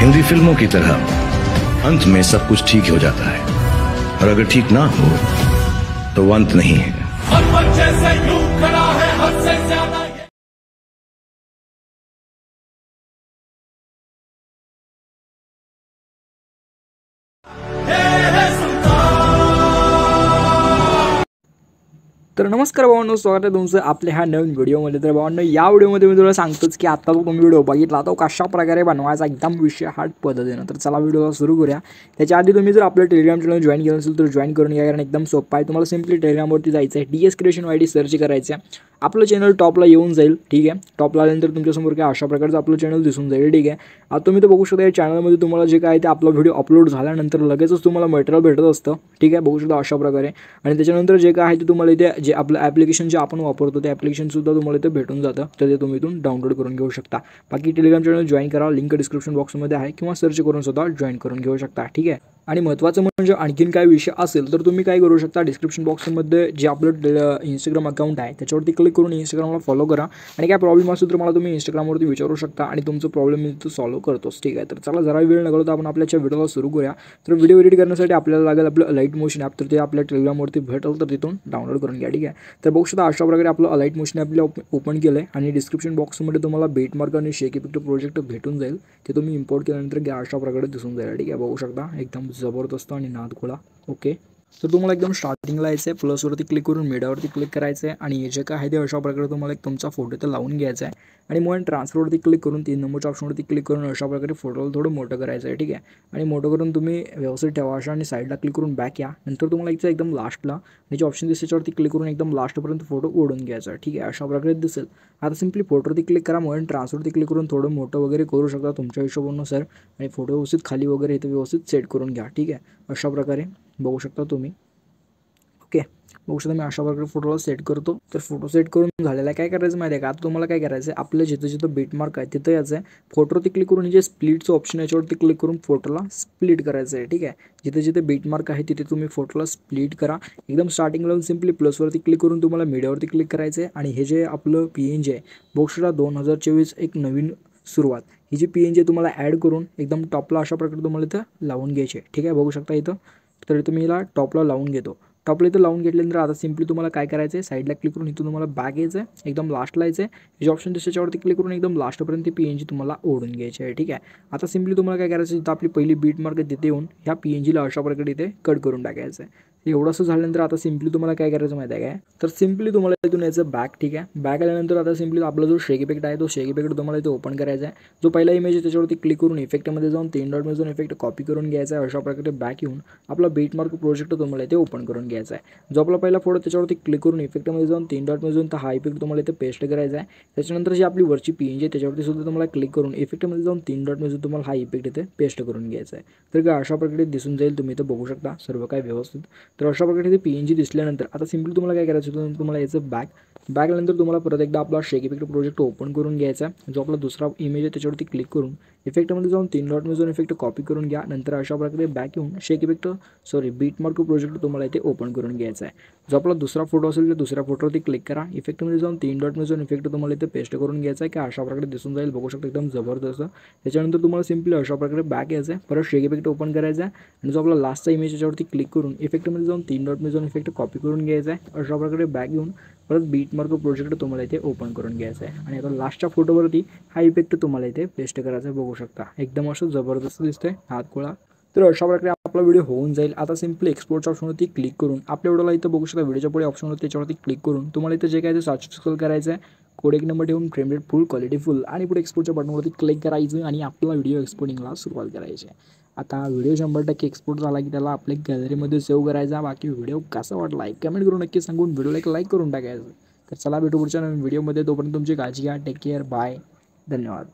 हिंदी फिल्मों की तरह अंत में सब कुछ ठीक हो जाता है, और अगर ठीक ना हो तो वो अंत नहीं है। तर नमस्कार भावांनो, स्वागत आहे तुमचं आपल्या ह्या नवीन व्हिडिओमध्ये। तर भावांनो, या व्हिडिओमध्ये मी तुला सांगतोच की आता तुम्ही व्हिडिओ बघितला तो कशा प्रकारे बनवायचा एकदम विषय हार्ड पद्धतीने। तर चला व्हिडिओला सुरू करूया। त्याच्या आधी तुम्ही जर आपलं टेलिग्राम चॅनल जॉइन केलं असेल तर जॉइन करून घ्या, कारण एकदम सोपं आहे। तुम्हाला सिंपली टेलिग्रामवरती जायचं आहे, DS क्रिएशन YD सर्च करायचं आहे, आपलं चॅनल टॉपला येऊन जाईल। ठीक आहे, टॉपला आल्यानंतर तुमच्यासमोर काय अशा प्रकारचं आपलं चॅनल दिसून जाईल। ठीक आहे, आता तुम्ही तर बघू शकता या चॅनलमध्ये तुम्हाला जे काय ते आपला व्हिडिओ अपलोड झाल्यानंतर लगेचच तुम्हाला मटेरियल भेटत असतं। ठीक आहे, बघू शकता अशा प्रकारे। आणि त्याच्यानंतर जे काय आहे ते तुम्हाला इथे जे आपलं ॲप्लिकेशन जे आपण वापरतो ते ॲप्लिकेशन सुद्धा तुम्हाला इथे भेटून जातं, तर ते तुम्ही इथून डाउनलोड करून घेऊ शकता। बाकी टेलिग्राम चॅनल जॉइन करा, लिंक डिस्क्रिप्शन बॉक्समध्ये आहे, किंवा सर्च करून सुद्धा जॉइन करून घेऊ शकता। ठीक आहे, आणि महत्त्वाचं म्हणजे आणखीन काय विषय असेल तर तुम्ही काय करू शकता, डिस्क्रिप्शन बॉक्समध्ये जे आपलं इंस्टाग्राम अकाउंट आहे त्याच्यावरती क्लिक करून इंस्टाग्रामला फॉलो करा, आणि काय प्रॉब्लेम असेल तर मला तुम्ही इंस्टाग्रामवरती विचारू शकता आणि तुमचं प्रॉब्लेम मी तो सॉल्व्ह करतोच। ठीक आहे, तर चला जरा वेळ न घालवता आपण आपल्या व्हिडिओला सुरू करूया। तर व्हिडिओ एडिट करण्यासाठी आपल्याला लागेल आपलं अलाइट मोशन ॲप, तर ते आपल्या टेलिग्रामवरती भेटेल, तर तिथून डाउनलोड करून घ्या। ठीक आहे, तर बघू शकता अशा प्रकारे आपलं अलाइट मोशन ॲप ओपन केलं आहे, आणि डिस्क्रिप्शन बॉक्समध्ये तुम्हाला बेटमार्क आणि शेक इफेक्ट प्रोजेक्ट भेटून जाईल, ते तुम्ही इम्पोर्ट केल्यानंतर घ्या अशा प्रकारे दिसून जाईल। ठीक आहे, बघू शकता एकदम जबरदस्त आणि नादखोळा। ओके, तर तुम्हाला एकदम स्टार्टिंगला यायचं आहे, प्लसवरती क्लिक करून मीडियावरती क्लिक करायचं आहे, आणि हे जे काय आहे ते अशा प्रकारे तुम्हाला एक तुमचा फोटो तर लावून घ्यायचा आहे, आणि मग ट्रान्सफरवरती क्लिक करून 3 नंबरच्या ऑप्शनवरती क्लिक करून अशा प्रकारे फोटोला थोडं मोठं करायचं आहे। ठीक आहे, आणि मोठं करून तुम्ही व्यवस्थित ठेवा अशा, आणि साईडला क्लिक करून बॅक या। नंतर तुम्हाला यायचं एकदम लास्टला जे ऑप्शन दिसेल त्याच्यावरती क्लिक करून एकदम लास्टपर्यंत फोटो ओढून घ्यायचा। ठीक आहे, अशा प्रकारे दिसेल। आता सिम्पली फोटोवरती क्लिक करा, मग ट्रान्सफरवरती क्लिक करून थोडं मोठं वगैरे करू शकता तुमच्या हिशोबानुसार, आणि फोटो व्यवस्थित खाली वगैरे इथे व्यवस्थित सेट करून घ्या। ठीक आहे, अशा प्रकारे बघू शकता तुम्ही। ओके, बघू शकता मी अशा प्रकारे फोटोला सेट करतो। तर फोटो सेट करून झालेला आहे, काय करायचं माहिती आहे का, आता तुम्हाला काय करायचं आहे, आपलं जिथं जिथं बेटमार्क आहे तिथं यायचं आहे, फोटोवरती क्लिक करून जे स्प्लिटचं ऑप्शन आहे याच्यावरती क्लिक करून फोटोला स्प्लिट करायचं आहे। ठीक आहे, जिथे जिथे बेटमार्क आहे तिथे तुम्ही फोटोला स्प्लिट करा। एकदम स्टार्टिंगला लावून सिम्पली प्लसवरती क्लिक करून तुम्हाला मीडियावरती क्लिक करायचं आहे, आणि हे जे आपलं PNG आहे बघू शकता 2024 एक नवीन सुरुवात, ही जी PNG तुम्हाला ॲड करून एकदम टॉपला अशा प्रकारे तुम्हाला इथं लावून घ्यायची आहे। ठीक आहे, बघू शकता इथं, तर तुम्ही हिला टॉपला लावून घेतो। टॉपला इथं लावून घेतल्यानंतर आता सिम्पली तुम्हाला काय करायचं आहे, साईडला क्लिक करून इथून तुम्हाला बॅक यायचं आहे, एकदम लास्टला यायचं आहे, जे ऑप्शन दिसतं त्याच्यावरती क्लिक करून एकदम लास्टपर्यंत PNG तुम्हाला ओढून घ्यायची आहे। ठीक आहे, आता सिम्पली तुम्हाला काय करायचं, जिथं आपली पहिली बीट मार्क आहे तिथे येऊन ह्या PNGला अशा प्रकारे इथे कट करून टाकायचं आहे। एवढंसं झाल्यानंतर आता सिम्पली तुम्हाला काय करायचं माहिती आहे काय, तर सिम्पली तुम्हाला इथून यायचं बॅक। ठीक आहे, बॅक आल्यानंतर आता सिम्पली आपला जो शेक इफेक्ट आहे तो शेक इफेक्ट तुम्हाला इथे ओपन करायचा आहे। जो पहिला इमेज आहे त्याच्यावरती क्लिक करून इफेक्टमध्ये जाऊन 3 डॉटमध्ये जाऊन इफेक्ट कॉपी करून घ्यायचा आहे। अशा प्रकारे बॅक येऊन आपला बेटमार्क प्रोजेक्ट तुम्हाला इथे ओपन करून घ्यायचा आहे। जो आपला पहिला फोटो त्याच्यावरती क्लिक करून इफेक्टमध्ये जाऊन 3 डॉटमध्ये जाऊन तर हा इफेक्ट तुम्हाला इथे पेस्ट करायचा आहे। त्याच्यानंतर जी आपली वरची PNG आहे त्याच्यावरती सुद्धा तुम्हाला क्लिक करून इफेक्टमध्ये जाऊन 3 डॉटमध्ये तुम्हाला हा इफेक्ट इथे पेस्ट करून घ्यायचा आहे। तर काय अशा प्रकारे दिसून जाईल, तुम्ही इथं बघू शकता सर्व काय व्यवस्थित। तर अशा प्रकारे इथे PNG दिसल्यानंतर आता सिम्पली तुम्हाला काय करायचं, तुम्हाला याचं बॅक आल्यानंतर तुम्हाला परत एकदा आपला शेक इफेक्ट प्रोजेक्ट ओपन करून घ्यायचा। जो आपला दुसरा इमेज आहे त्याच्यावरती क्लिक करून इफेक्टमध्ये जाऊन 3 डॉटमध्ये जाऊन इफेक्ट कॉपी करून घ्या। नंतर अशा प्रकारे बॅक येऊन शेक इफेक्ट बीटमार्क प्रोजेक्ट तुम्हाला इथे ओपन करून घ्यायचा आहे। जो आपला दुसरा फोटो असेल तर दुसऱ्या फोटोवरती क्लिक करा, इफेक्टमध्ये जाऊन 3 डॉटमध्ये जाऊन इफेक्ट तुम्हाला इथे पेस्ट करून घ्यायचा आहे, की अशा प्रकारे दिसून जाईल, बघू शकता एकदम जबरदस्त। त्याच्यानंतर तुम्हाला सिम्पली अशा प्रकारे बॅक यायचं आहे, परत शेक इफेक्ट ओपन करायचा आहे, आणि जो आपला लास्टचा इमेज त्याच्यावरती क्लिक करून इफेक्टमध्ये जाऊन 3 डॉटमध्ये जाऊन इफेक्ट कॉपी करून घ्यायचा आहे। अशा प्रकारे बॅक येऊन परत बीटमार्क प्रोजेक्ट तुम्हाला इथे ओपन करून घ्यायचा आहे, आणि आता लास्टच्या फोटोवरती हा इफेक्ट तुम्हाला इथे पेस्ट करायचा आहे। बघू शकता एकदम असं जबरदस्त दिसतंय हातखोळा। तर अशा प्रकारे आपला व्हिडिओ होऊन जाईल। आता सिम्पली एक्सपोर्टच्या ऑप्शनवरती क्लिक करून आपल्या व्हिडिओला इथं बघू शकता, व्हिडिओच्या पुढे ऑप्शन होतं त्याच्यावरती क्लिक करून तुम्हाला इथं जे काय ते स्क्रोल करायचं आहे, कोड 1 नंबर ठेवून फ्रेम रेट फुल, क्वालिटी फुल, आणि पुढे एक्सपोर्टच्या बटनवरती क्लिक करायचं, आणि आपला व्हिडिओ एक्सपोर्टिंगला सुरुवात करायची आहे। आता व्हिडिओ 100% एक्सपोर्ट झाला की त्याला आपल्या गॅलरीमध्ये सेव्ह करायचा। बाकी व्हिडिओ कसा वाटला एक कमेंट करून नक्की सांगून व्हिडिओला एक लाईक करून टाकायचं। तर चला भेटू पुढच्या नवीन व्हिडिओमध्ये, तोपर्यंत तुमची काळजी घ्या, टेक केअर, बाय, धन्यवाद।